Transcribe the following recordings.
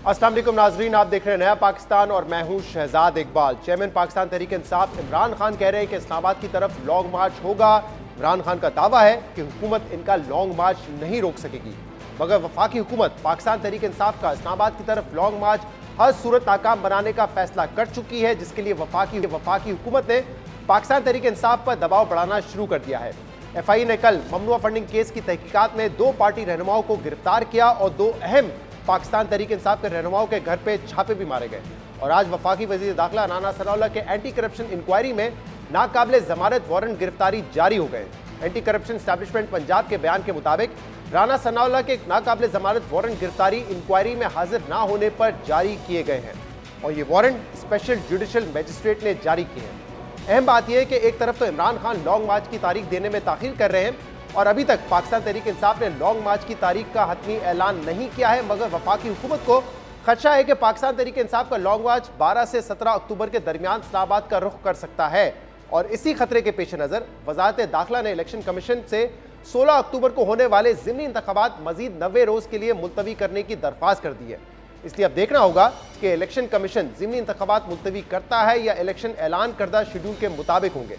अस्सलाम वालेकुम नाजरीन, आप देख रहे हैं नया पाकिस्तान और मैं हूं शहजाद इकबाल। चेयरमैन पाकिस्तान तहरीक इंसाफ इमरान खान कह रहे हैं कि इस्लामाबाद की तरफ लॉन्ग मार्च होगा। इमरान खान का दावा है कि हुकूमत इनका लॉन्ग मार्च नहीं रोक सकेगी, मगर वफाकी हुकूमत पाकिस्तान तहरीक इंसाफ का इस्लामाबाद की तरफ लॉन्ग मार्च हर सूरत नाकाम बनाने का फैसला कर चुकी है, जिसके लिए वफाकी हुकूमत ने पाकिस्तान तहरीक इंसाफ पर दबाव बढ़ाना शुरू कर दिया है। FI ने कल ममनुआ फंडिंग केस की तहकीकात में 2 पार्टी रहनुमाओं को गिरफ्तार किया और 2 अहम पाकिस्तान तहरीक इंसाफ के रहनुमाओं के घर पे छापे भी मारे गए। और आज वफाकी वजीर दाखिला राना सनाउल्लाह के एंटी करप्शन इंक्वायरी में नाकाबिले जमानत वारंट गिरफ्तारी जारी हो गए। एंटी करप्शन एस्टैब्लिशमेंट पंजाब के बयान के मुताबिक राना सनाउल्लाह के नाकाबिले जमानत वारंट गिरफ्तारी इंक्वायरी में हाजिर ना होने पर जारी किए गए हैं और ये वारंट स्पेशल जुडिशल मजिस्ट्रेट ने जारी किए हैं। अहम बात यह है कि एक तरफ तो इमरान खान लॉन्ग मार्च की तारीख देने में ताखीर कर रहे हैं और अभी तक पाकिस्तान तहरीक इंसाफ ने लॉन्ग मार्च की तारीख का हतमी ऐलान नहीं किया है, मगर वफाकी हुकूमत को खदशा है कि पाकिस्तान तहरीक इंसाफ का लॉन्ग मार्च 12 से 17 अक्टूबर के दरमियान इस्लामाबाद का रुख कर सकता है। और इसी खतरे के पेश नज़र वजारत दाखिला ने इलेक्शन कमीशन से 16 अक्टूबर को होने वाले ज़िमनी इंतखाबात मजीद 90 रोज़ के लिए मुलतवी करने की दरख्वास्त कर दी है। इसलिए अब देखना होगा कि इलेक्शन कमीशन ज़िमनी इंतखाबात मुलतवी करता है या इलेक्शन ऐलान करदा शेड्यूल के मुताबिक होंगे।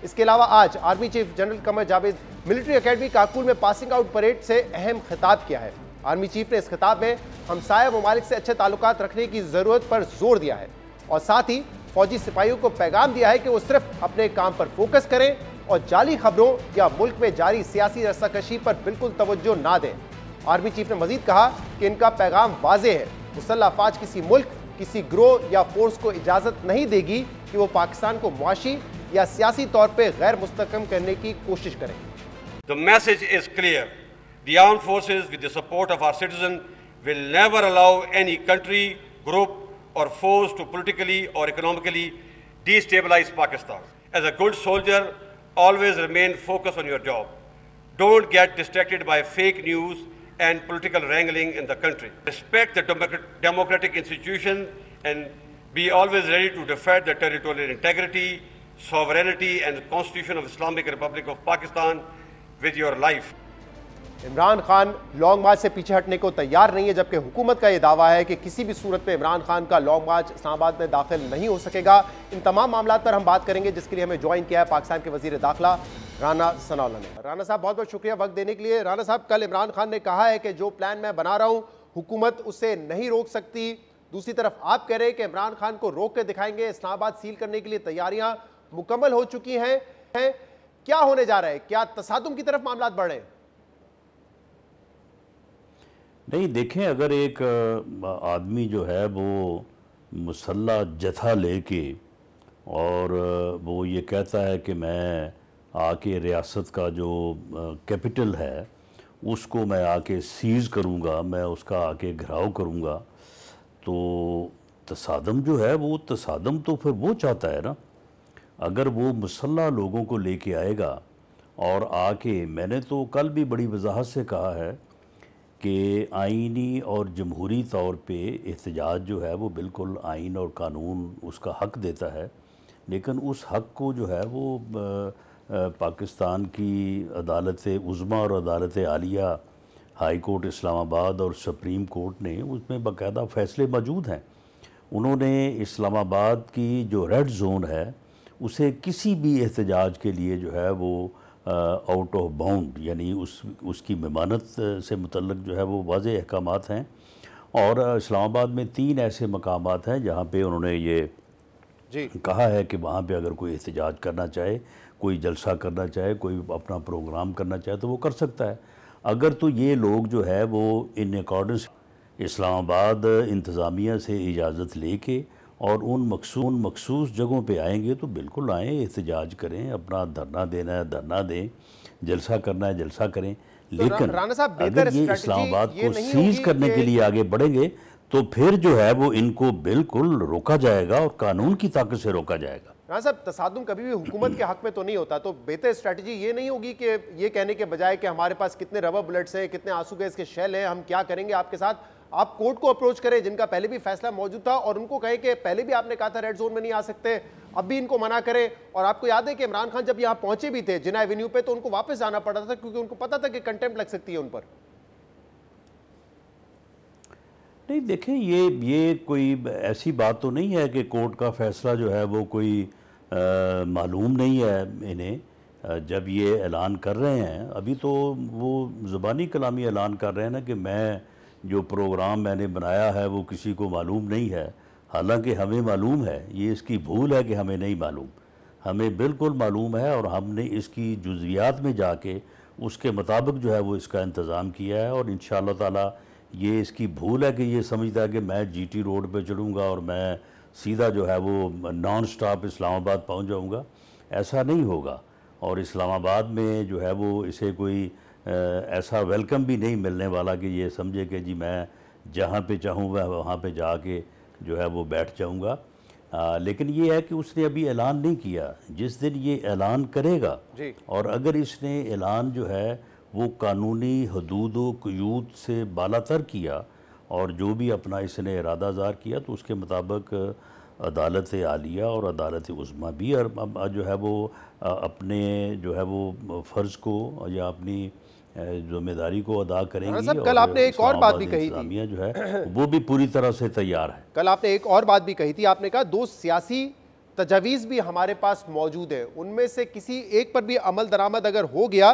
इसके अलावा आज army chief general Qamar Javed military academy Kakul में पासिंग आउट परेड से अहम खिताब किया है। आर्मी चीफ ने इस खिताब में हमसाया ममालिक से अच्छे ताल्लुकात रखने की ज़रूरत पर जोर दिया है और साथ ही फौजी सिपाहियों को पैगाम दिया है कि वो सिर्फ अपने काम पर फोकस करें और जाली खबरों या मुल्क में जारी सियासी रस्साकशी पर बिल्कुल तवज्जो ना दें। आर्मी चीफ ने मजीद कहा कि इनका पैगाम वाज़ेह है, मुसल्लह अफवाज किसी मुल्क, किसी ग्रोह या फोर्स को इजाज़त नहीं देगी कि वो पाकिस्तान को मुआशी या सियासी तौर पर गैर मुस्तकम करने की कोशिश करें। The message is clear. The armed forces, with the support of our citizens, will never allow any country, group or force to politically or economically destabilize Pakistan. As a good soldier, always remain focused on your job. Don't get distracted by fake news and political wrangling in the country. Respect the democratic institutions and be always ready to defend the territorial integrity, sovereignty and Constitution of Islamic Republic of Pakistan with your life. Imran Khan long march से पीछे हटने को तैयार नहीं है, जबकि हुकूमत का यह दावा है कि किसी भी सूरत में इमरान खान का लॉन्ग मार्च इस्लामाबाद में दाखिल नहीं हो सकेगा। इन तमाम मामलों पर हम बात करेंगे, जिसके लिए हमें ज्वाइन किया है पाकिस्तान के वजीर दाखिला राना सनाउल्लाह ने। राना साहब, बहुत बहुत शुक्रिया वक्त देने के लिए। राना साहब, कल इमरान खान ने कहा है कि जो प्लान मैं बना रहा हूँ हुकूमत उसे नहीं रोक सकती। दूसरी तरफ आप कह रहे हैं कि इमरान खान को रोक के दिखाएंगे, इस्लामाबाद सील करने के लिए तैयारियां मुकम्मल हो चुकी हैं। क्या होने जा रहा है? क्या तसादुम की तरफ मामला बढ़ रहे हैं? नहीं, देखें, अगर एक आदमी जो है वो मुसल्ला जथा लेके और वो ये कहता है कि मैं आके रियासत का जो कैपिटल है उसको मैं आके सीज़ करूँगा, मैं उसका आके घिराव करूँगा, तो तसादम जो है वो तसादम तो फिर वो चाहता है ना। अगर वो मुसल्ला लोगों को लेके आएगा और आके, मैंने तो कल भी बड़ी वजाहत से कहा है कि आइनी और जमहूरी तौर पे एहतजाज जो है वो बिल्कुल आइन और कानून उसका हक देता है, लेकिन उस हक को जो है वो पाकिस्तान की अदालत उज़्मा और अदालत आलिया, हाई कोर्ट इस्लामाबाद और सुप्रीम कोर्ट ने उसमें बाकायदा फ़ैसले मौजूद हैं। उन्होंने इस्लामाबाद की जो रेड जोन है उसे किसी भी एहतजाज के लिए जो है वो आउट ऑफ बाउंड, यानी उसकी ममानत से मुतल्लक जो है वो वाज़ेह अहकामात हैं। और इस्लामाबाद में 3 ऐसे मकामात हैं जहाँ पे उन्होंने ये कहा है कि वहाँ पे अगर कोई एहतजाज करना चाहे, कोई जलसा करना चाहे, कोई अपना प्रोग्राम करना चाहे तो वो कर सकता है। अगर तो ये लोग जो है वो इन अकॉर्डेंस इस्लामाबाद इंतज़ामिया से इजाज़त लेके और उन मखसूस जगहों पे आएंगे तो बिल्कुल आएँ, एहतजाज करें, अपना धरना देना है धरना दें, जलसा करना है जलसा करें। लेकिन अगर ये इस्लामाबाद को सीज़ करने के लिए आगे बढ़ेंगे तो फिर जो है वो इनको बिल्कुल रोका जाएगा और कानून की ताकत से रोका जाएगा। राना साहब, तसादुम कभी भी हुकूमत के हक में तो नहीं होता, तो बेहतर स्ट्रेटजी ये नहीं होगी कि ये कहने के बजाय कि हमारे पास कितने रबर बुलेट्स हैं, कितने आंसू गैस के शेल हैं, हम क्या करेंगे आपके साथ, आप कोर्ट को अप्रोच करें जिनका पहले भी फैसला मौजूद था और उनको कहें कि पहले भी आपने कहा था रेड जोन में नहीं आ सकते, अब भी इनको मना करें। और आपको याद है कि इमरान खान जब यहाँ पहुंचे भी थे जिना एवेन्यू पे तो उनको वापस जाना पड़ा था क्योंकि उनको पता था कि कंटेम्प्ट लग सकती है उन पर। नहीं देखें, ये कोई ऐसी बात तो नहीं है कि कोर्ट का फैसला जो है वो कोई मालूम नहीं है इन्हें। जब ये ऐलान कर रहे हैं, अभी तो वो ज़ुबानी कलामी ऐलान कर रहे हैं ना कि मैं जो प्रोग्राम मैंने बनाया है वो किसी को मालूम नहीं है, हालांकि हमें मालूम है। ये इसकी भूल है कि हमें नहीं मालूम, हमें बिल्कुल मालूम है और हमने इसकी जुज़वियात में जाके उसके मुताबिक जो है वो इसका इंतज़ाम किया है। और इंशाअल्लाह ताला ये इसकी भूल है कि ये समझता है कि मैं जीटी रोड पे चढ़ूँगा और मैं सीधा जो है वो नॉन स्टॉप इस्लामाबाद पहुँच जाऊँगा, ऐसा नहीं होगा। और इस्लामाबाद में जो है वो इसे कोई ऐसा वेलकम भी नहीं मिलने वाला कि ये समझे कि जी मैं जहाँ पे चाहूँ वहाँ पे जाके जो है वो बैठ जाऊँगा। लेकिन ये है कि उसने अभी ऐलान नहीं किया। जिस दिन ये ऐलान करेगा और अगर इसने ऐलान जो है वो कानूनी हदूद व क़यूद से बालातर किया और जो भी अपना इसने इरादा ज़ाहिर किया तो उसके मुताबिक अदालत आलिया और अदालत उज़्मा भी और जो है वो अपने जो है वो फ़र्ज़ को या अपनी ज़िम्मेदारी को अदा करेंगी। कल आपने एक और बात भी कही थी, जो है वो भी पूरी तरह से तैयार है। कल आपने एक और बात भी कही थी, आपने कहा 2 सियासी तजावीज़ भी हमारे पास मौजूद है, उनमें से किसी एक पर भी अमल दरामद अगर हो गया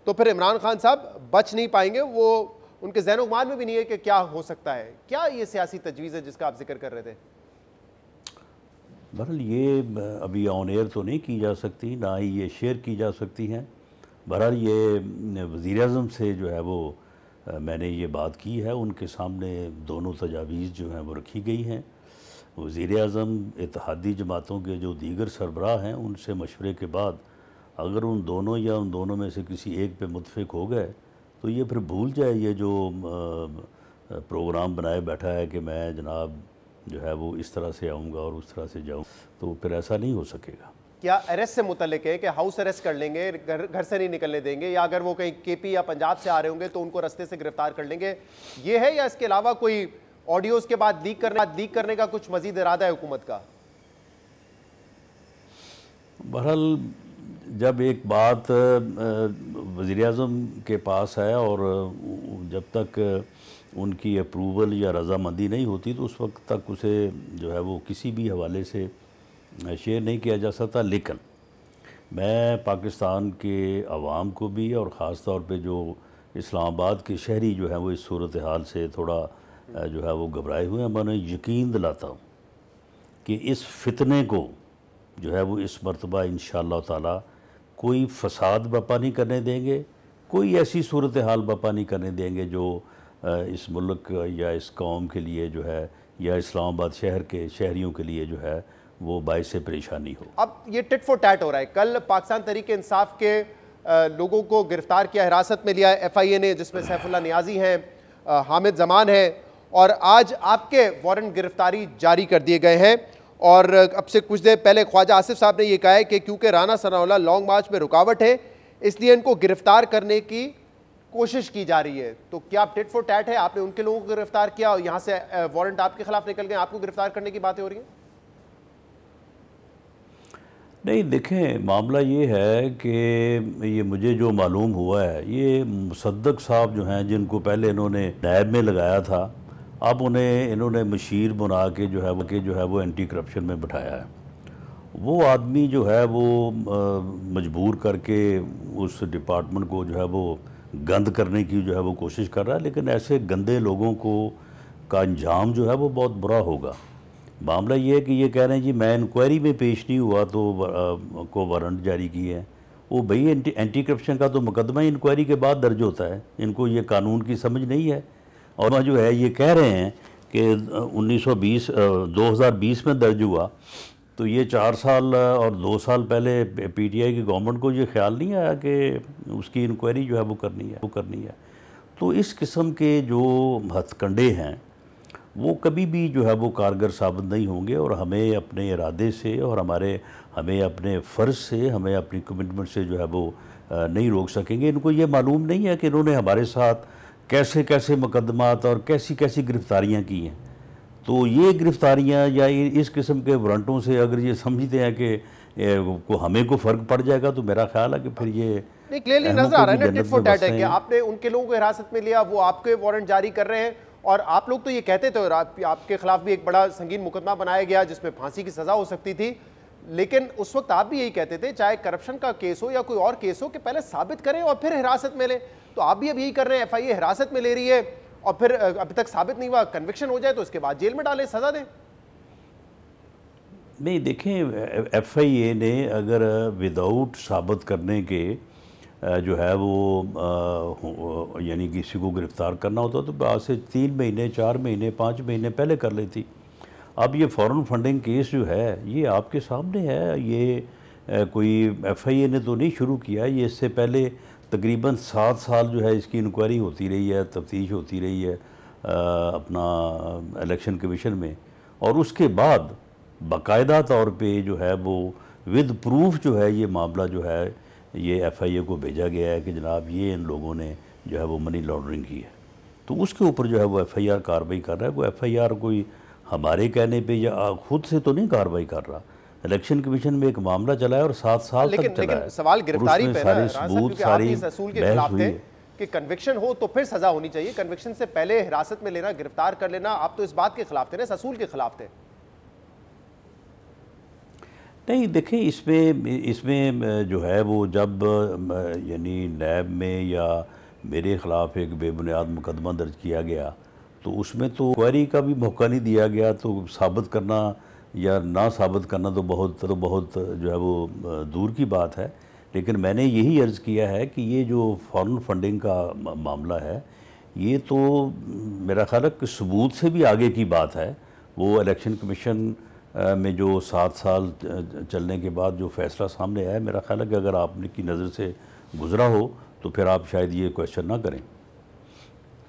तो फिर इमरान खान साहब बच नहीं पाएंगे। वो उनके ज़हन गुमान में भी नहीं है कि क्या हो सकता है। क्या ये सियासी तजवीज़ है जिसका आप जिक्र कर रहे थे? बहरहाल ये अभी ऑन एयर तो नहीं की जा सकती, ना ही ये शेयर की जा सकती हैं। बहरहाल ये वज़ीर-ए-आज़म से जो है वो मैंने ये बात की है, उनके सामने दोनों तजावीज़ जो हैं वो रखी गई हैं। वज़ीर-ए-आज़म इत्तेहादी जमातों के जो दीगर सरबराह हैं उनसे मशवरे के बाद अगर उन दोनों या उन दोनों में से किसी एक पे मुत्तफ़िक़ हो गए तो ये फिर भूल जाए ये जो प्रोग्राम बनाए बैठा है कि मैं जनाब जो है वो इस तरह से आऊँगा और उस तरह से जाऊँ, तो फिर ऐसा नहीं हो सकेगा। क्या अरेस्ट से मुतल्लिक है कि हाउस अरेस्ट कर लेंगे, घर से नहीं निकलने देंगे, या अगर वो कहीं केपी या पंजाब से आ रहे होंगे तो उनको रास्ते से गिरफ्तार कर लेंगे, ये है, या इसके अलावा कोई ऑडियोज़ के बाद लीक करने का कुछ मजीद इरादा है हुकूमत का? बहरहाल जब एक बात वज़ीर-ए-आज़म के पास है और जब तक उनकी अप्रूवल या रज़ामंदी नहीं होती तो उस वक्त तक उसे जो है वो किसी भी हवाले से शेयर नहीं किया जा सकता। लेकिन मैं पाकिस्तान के अवाम को भी और ख़ास तौर पे जो इस्लामाबाद के शहरी जो है वो इस सूरत हाल से थोड़ा जो है वो घबराए हुए हैं, मैं उन्हें यकीन दिलाता हूँ कि इस फितने को जो है वो इस मरतबा इंशाअल्लाह ताला कोई फसाद बर्पा नहीं करने देंगे, कोई ऐसी सूरत हाल बर्पा नहीं करने देंगे जो इस मुल्क या इस कौम के लिए जो है या इस्लामाबाद शहर के शहरियों के लिए जो है वो बाइस परेशानी हो। अब ये टिट फॉर टैट हो रहा है। कल पाकिस्तान तहरीक इंसाफ के लोगों को गिरफ्तार किया, हिरासत में लिया FIA ने, जिसमें सैफुल्लाह नियाजी हैं, हामिद जमान है, और आज आपके वारंट गिरफ्तारी जारी कर दिए गए हैं। और अब से कुछ देर पहले ख्वाजा आसिफ साहब ने यह कहा है कि क्योंकि राना सनाउल्लाह लॉन्ग मार्च में रुकावट है इसलिए इनको गिरफ्तार करने की कोशिश की जा रही है। तो क्या आप टिट फॉर टैट है, आपने उनके लोगों को गिरफ्तार किया और यहाँ से वारंट आपके खिलाफ निकल गए, आपको गिरफ्तार करने की बातें हो रही हैं? नहीं देखें, मामला ये है कि ये मुझे जो मालूम हुआ है, ये मुसद्दक साहब जो हैं जिनको पहले इन्होंने नैब में लगाया था, अब उन्हें इन्होंने मशीर बना के जो है वो एंटी करप्शन में बिठाया है। वो आदमी जो है वो मजबूर करके उस डिपार्टमेंट को जो है वो गंद करने की जो है वो कोशिश कर रहा है, लेकिन ऐसे गंदे लोगों को का अंजाम जो है वो बहुत बुरा होगा। मामला ये है कि ये कह रहे हैं जी मैं इंक्वायरी में पेश नहीं हुआ तो को वारंट जारी किए हैं। वो भाई एंटी करप्शन का तो मुकदमा इंक्वायरी के बाद दर्ज होता है, इनको ये कानून की समझ नहीं है। और जो है ये कह रहे हैं कि 2020 में दर्ज हुआ, तो ये 4 साल और 2 साल पहले PTI की गवर्नमेंट को ये ख्याल नहीं आया कि उसकी इंक्वायरी जो है वो करनी है। तो इस किस्म के जो हथकंडे हैं वो कभी भी जो है वो कारगर साबित नहीं होंगे, और हमें अपने इरादे से और हमें अपने फ़र्ज़ से, हमें अपनी कमिटमेंट से जो है वो नहीं रोक सकेंगे। इनको ये मालूम नहीं है कि इन्होंने हमारे साथ कैसे कैसे मुकदमात और कैसी कैसी गिरफ्तारियाँ की हैं। तो ये गिरफ्तारियाँ या इस किस्म के वारंटों से अगर ये समझते हैं कि हमें को फ़र्क पड़ जाएगा, तो मेरा ख्याल है कि फिर ये नहीं, क्लियरली नजर आ रहा है ना टिट फॉर टैट है कि आपने उनके लोगों को हिरासत में लिया, वो आपके वारंट जारी कर रहे हैं और आप लोग तो ये कहते थे, और आपके खिलाफ भी एक बड़ा संगीन मुकदमा बनाया गया जिसमें फांसी की सजा हो सकती थी, लेकिन उस वक्त आप भी यही कहते थे, चाहे करप्शन का केस हो या कोई और केस हो, कि पहले साबित करें और फिर हिरासत में लें। तो आप भी अब यही कर रहे हैं, एफआईए हिरासत में ले रही है और फिर अभी तक साबित नहीं हुआ, कन्विक्शन हो जाए तो उसके बाद जेल में डालें, सजा दें। नहीं, देखें, एफआईए ने अगर विदाउट साबित करने के जो है वो यानी किसी को गिरफ्तार करना होता तो आज से 3 महीने, 4 महीने, 5 महीने पहले कर लेती। अब ये फॉरेन फंडिंग केस जो है ये आपके सामने है, ये कोई एफआईए ने तो नहीं शुरू किया, ये इससे पहले तकरीबन 7 साल जो है इसकी इंक्वायरी होती रही है, तफ्तीश होती रही है अपना इलेक्शन कमीशन में, और उसके बाद बाकायदा तौर पे जो है वो विद प्रूफ जो है ये मामला जो है ये एफआईए को भेजा गया है कि जनाब ये इन लोगों ने जो है वो मनी लॉन्ड्रिंग की है। तो उसके ऊपर जो है वो एफआईआर कार्रवाई कर रहा है। कोई एफआईआर कोई हमारे कहने पे या खुद से तो नहीं कार्रवाई कर रहा। इलेक्शन कमीशन में एक मामला चला है और 7 साल तक चला है। सवाल गिरफ्तारी पे सारे सबूत, सारी बहस हुई है कि कन्विक्शन हो तो फिर सजा होनी चाहिए, कन्विक्शन से पहले हिरासत में लेना, गिरफ्तार कर लेना, आप तो इस बात के खिलाफ थे ना, असूल के खिलाफ थे। नहीं, देखें, इसमें जो है वो जब यानी नैब में या मेरे ख़िलाफ़ एक बेबुनियाद मुकदमा दर्ज किया गया तो उसमें तो क्वेरी का भी मौका नहीं दिया गया, तो साबित करना या ना साबित करना तो बहुत जो है वो दूर की बात है। लेकिन मैंने यही अर्ज़ किया है कि ये जो फॉरेन फंडिंग का मामला है ये तो मेरा ख्याल है कि सबूत से भी आगे की बात है। वो इलेक्शन कमीशन में जो 7 साल चलने के बाद जो फैसला सामने आया है, मेरा ख्याल है कि अगर आपने की नज़र से गुजरा हो तो फिर आप शायद ये क्वेश्चन ना करें।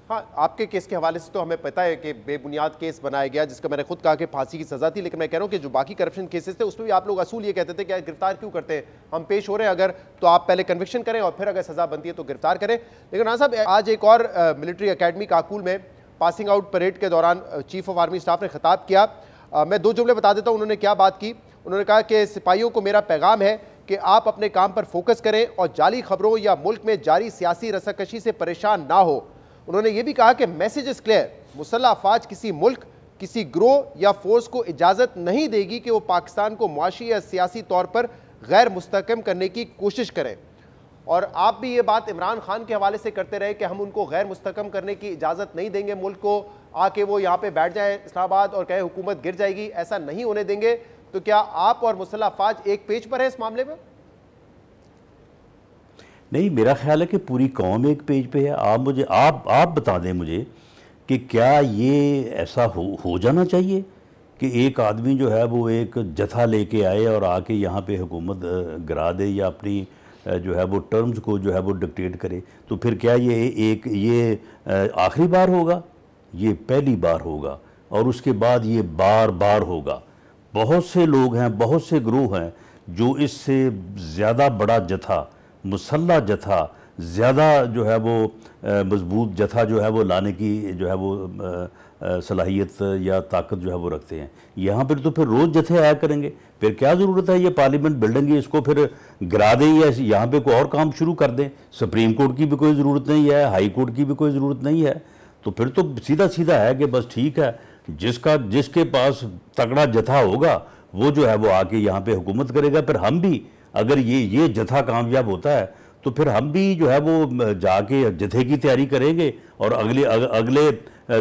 हाँ, आपके केस के हवाले से तो हमें पता है कि बेबुनियाद केस बनाया गया जिसका मैंने खुद कहा कि फांसी की सज़ा थी, लेकिन मैं कह रहा हूँ कि जो बाकी करप्शन केसेस थे उसमें भी आप लोग असूल ये कहते थे कि गिरफ्तार क्यों करते हैं, हम पेश हो रहे हैं अगर तो आप पहले कन्विक्शन करें और फिर अगर सज़ा बनती है तो गिरफ्तार करें। लेकिन राणा साहब, आज एक और मिलिट्री अकेडमी काकुल में पासिंग आउट परेड के दौरान चीफ ऑफ आर्मी स्टाफ ने खिताब किया। मैं 2 जुमले बता देता हूँ उन्होंने क्या बात की। उन्होंने कहा कि सिपाहियों को मेरा पैगाम है कि आप अपने काम पर फोकस करें और जाली खबरों या मुल्क में जारी सियासी रस्साकशी से परेशान ना हो। उन्होंने ये भी कहा कि मैसेज इज क्लियर, मुसल्लह अफवाज किसी मुल्क, किसी ग्रोह या फोर्स को इजाज़त नहीं देगी कि वो पाकिस्तान को मुआशी या सियासी तौर पर गैर मुस्तहकम करने की कोशिश करें। और आप भी ये बात इमरान खान के हवाले से करते रहे कि हम उनको गैर मुस्तहकम करने की इजाज़त नहीं देंगे, मुल्क को आके वो यहाँ पे बैठ जाए इस्लामाबाद और कहे हुकूमत गिर जाएगी, ऐसा नहीं होने देंगे। तो क्या आप और मुसल्लह अफवाज एक पेज पर है इस मामले में? नहीं, मेरा ख्याल है कि पूरी कौम एक पेज पे है। आप बता दें मुझे कि क्या ये ऐसा हो जाना चाहिए कि एक आदमी जो है वो एक जथा लेके आए और आके यहाँ पे हुकूमत गिरा दे या अपनी जो है वो टर्म्स को जो है वो डिक्टेट करे। तो फिर क्या ये आखिरी बार होगा? ये पहली बार होगा और उसके बाद ये बार बार होगा। बहुत से लोग हैं, बहुत से ग्रोह हैं जो इससे ज़्यादा बड़ा जथा, मुसल्ला जथा, ज़्यादा जो है वो मजबूत जथा जो है वो लाने की जो है वो सलाहियत या ताकत जो है वो रखते हैं। यहाँ पर तो फिर रोज़ जथे आया करेंगे, फिर क्या ज़रूरत है ये पार्लियामेंट बिल्डिंग है इसको फिर गिरा दें या यहाँ पे कोई और काम शुरू कर दें। सुप्रीम कोर्ट की भी कोई ज़रूरत नहीं है, हाई कोर्ट की भी कोई ज़रूरत नहीं है। तो फिर तो सीधा सीधा है कि बस ठीक है, जिसके पास तगड़ा जथा होगा वो जो है वो आके यहाँ पे हुकूमत करेगा। फिर हम भी अगर ये जथा कामयाब होता है तो फिर हम भी जो है वो जाके जथे की तैयारी करेंगे और अगले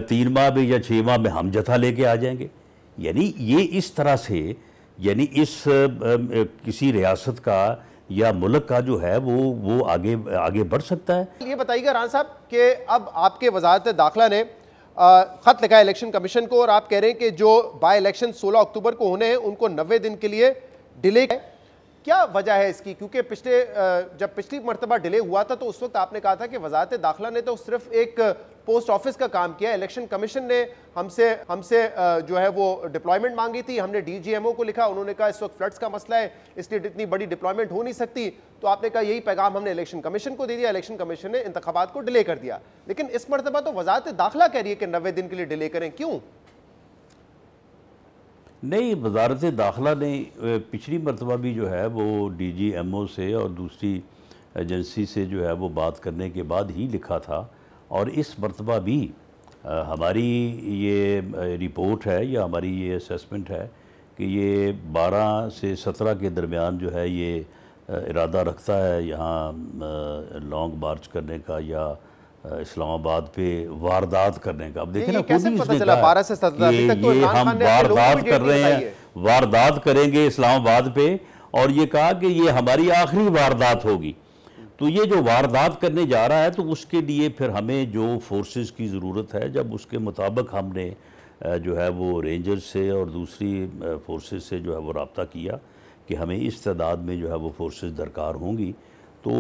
3 माह में या 6 माह में हम जथा लेके आ जाएंगे। यानी ये इस तरह से यानी इस किसी रियासत का या मुल्क का जो है वो आगे बढ़ सकता है। ये बताइएगा राणा साहब कि अब आपके वजारत दाखिला ने खत लिखा है इलेक्शन कमीशन को और आप कह रहे हैं कि जो बाय इलेक्शन 16 अक्टूबर को होने हैं उनको 90 दिन के लिए डिले है। क्या वजह है इसकी? क्योंकि जब पिछली मरतबा डिले हुआ था तो उस वक्त आपने कहा था कि वजारत दाखिला ने तो सिर्फ एक पोस्ट ऑफिस का काम किया, इलेक्शन कमीशन ने हमसे जो है वो डिप्लॉयमेंट मांगी थी, हमने डीजीएमओ को लिखा, उन्होंने कहा इस वक्त फ्लड्स का मसला है इसलिए इतनी बड़ी डिप्लॉयमेंट हो नहीं सकती। तो आपने कहा यही पैगाम हमने इलेक्शन कमीशन को दे दिया, इलेक्शन कमीशन ने इंतखाबात को डिले कर दिया। लेकिन इस मरतबा तो वजारत दाखिला कह रही है कि 90 दिन के लिए डिले करें, क्यों? नहीं, वजारत दाखिला ने पिछली मरतबा भी जो है वो डीजीएमओ से और दूसरी एजेंसी से जो है वो बात करने के बाद ही लिखा था और इस मरतबा भी हमारी ये रिपोर्ट है या हमारी ये असेसमेंट है कि ये 12 से 17 के दरमियान जो है ये इरादा रखता है यहाँ लॉन्ग मार्च करने का या इस्लामाबाद पे वारदात करने का। अब देखें ना, कैसे पता चला 12 से 17 अभी तक तो ये हम वारदात कर रहे हैं, वारदात करेंगे इस्लामाबाद पे, और ये कहा कि ये हमारी आखिरी वारदात होगी। तो ये जो वारदात करने जा रहा है तो उसके लिए फिर हमें जो फोर्सेस की ज़रूरत है, जब उसके मुताबिक हमने जो है वो रेंजर्स से और दूसरी फोर्सेस से जो है वो रब्ता किया कि हमें इस तादाद में जो है वो फोर्सेस दरकार होंगी, तो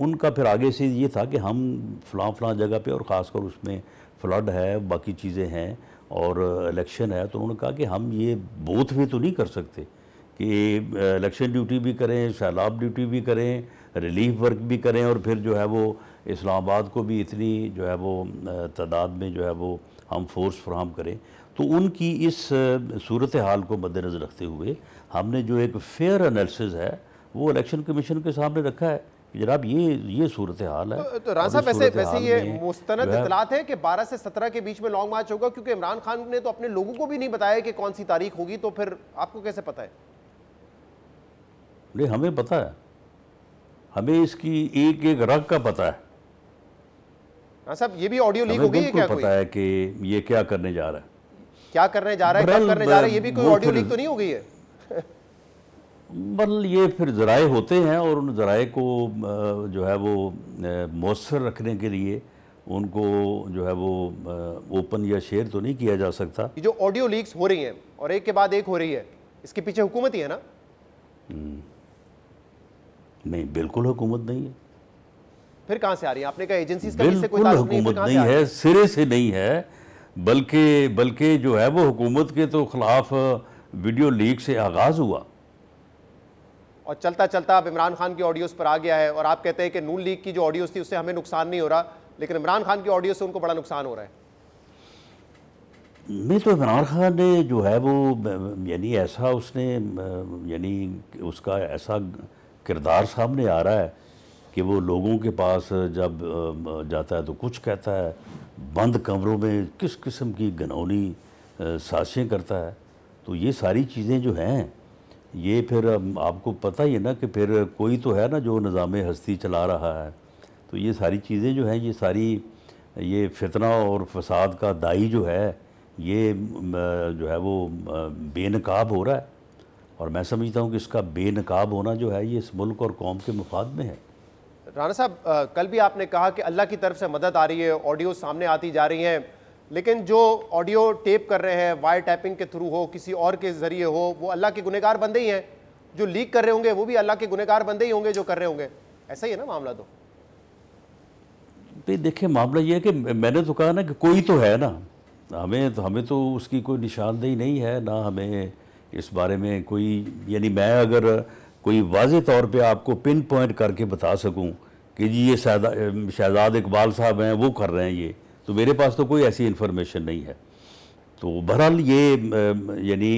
उनका फिर आगे से ये था कि हम फ़लाँ जगह पे, और ख़ासकर उसमें फ्लड है, बाकी चीज़ें हैं और इलेक्शन है, तो उन्होंने कहा कि हम ये बोथ वे तो नहीं कर सकते कि इलेक्शन ड्यूटी भी करें, सैलाब ड्यूटी भी करें, रिलीफ वर्क भी करें, और फिर जो है वो इस्लामाबाद को भी इतनी जो है वो तादाद में जो है वो हम फोर्स फराहम करें। तो उनकी इस सूरत हाल को मद्देनज़र रखते हुए हमने जो एक फेयर एनालिसिस है वो इलेक्शन कमीशन के सामने रखा है कि जनाब ये सूरत हाल है। तो राना साहब वैसे ये मुस्तनद इतलात है कि 12 से 17 के बीच में लॉन्ग मार्च होगा, क्योंकि इमरान खान ने तो अपने लोगों को भी नहीं बताया कि कौन सी तारीख होगी, तो फिर आपको कैसे पता है? नहीं, हमें पता है, हमें इसकी एक एक रग का पता है। हाँ साहब, ये भी ऑडियो लीक हो गई है क्या? पता है कि ये क्या करने जा रहा है, क्या करने जा रहा है, कब करने जा रहा है, ये भी कोई ऑडियो लीक तो नहीं हो गई है? बल ये फिर ज़राए होते हैं और उन ज़राए को जो है वो मौसर रखने के लिए उनको जो है वो ओपन या शेयर तो नहीं किया जा सकता। ये जो ऑडियो लीक्स हो रही हैं और एक के बाद एक हो रही है, इसके पीछे हुकूमत ही है ना? नहीं, बिल्कुल हुकूमत नहीं है। फिर कहां से आ रही है? आपने कहा एजेंसीज का इससे कोई ताल्लुक नहीं है, सिरे से नहीं है, बल्कि जो है वो हुकूमत के तो खिलाफ वीडियो लीक से आगाज हुआ और चलता चलता अब इमरान खान की ऑडियोज पर आ गया है, और आप कहते हैं कि नून लीग की जो ऑडियोज थी उससे हमें नुकसान नहीं हो रहा, लेकिन इमरान खान की ऑडियो से उनको बड़ा नुकसान हो रहा है। नहीं, तो इमरान खान ने जो है वो यानी ऐसा उसने यानी उसका ऐसा किरदार सामने आ रहा है कि वो लोगों के पास जब जाता है तो कुछ कहता है, बंद कमरों में किस किस्म की घिनौनी साजिशें करता है। तो ये सारी चीज़ें जो हैं ये फिर आपको पता ही है ना कि फिर कोई तो है ना जो निज़ाम हस्ती चला रहा है। तो ये सारी चीज़ें जो हैं ये सारी ये फितना और फसाद का दाई जो है ये जो है वो बेनकाब हो रहा है, और मैं समझता हूँ कि इसका बेनकाब होना जो है ये इस मुल्क और कौम के मुफाद में है। राना साहब, कल भी आपने कहा कि अल्लाह की तरफ से मदद आ रही है, ऑडियो सामने आती जा रही हैं, लेकिन जो ऑडियो टेप कर रहे हैं वायर टैपिंग के थ्रू हो, किसी और के ज़रिए हो, वो अल्लाह के गुनहगार बंदे ही हैं। जो लीक कर रहे होंगे वो भी अल्लाह के गुनहगार बंदे ही होंगे जो कर रहे होंगे। ऐसा ही है ना मामला? तो देखिए, मामला ये है कि मैंने तो कहा ना कि कोई तो है ना, हमें तो उसकी कोई निशानदेही नहीं है ना, हमें इस बारे में कोई, यानी मैं अगर कोई वाज़ेह तौर पे आपको पिन पॉइंट करके बता सकूं कि जी ये शहजाद इकबाल साहब हैं वो कर रहे हैं ये, तो मेरे पास तो कोई ऐसी इन्फॉर्मेशन नहीं है। तो बहरहाल ये यानी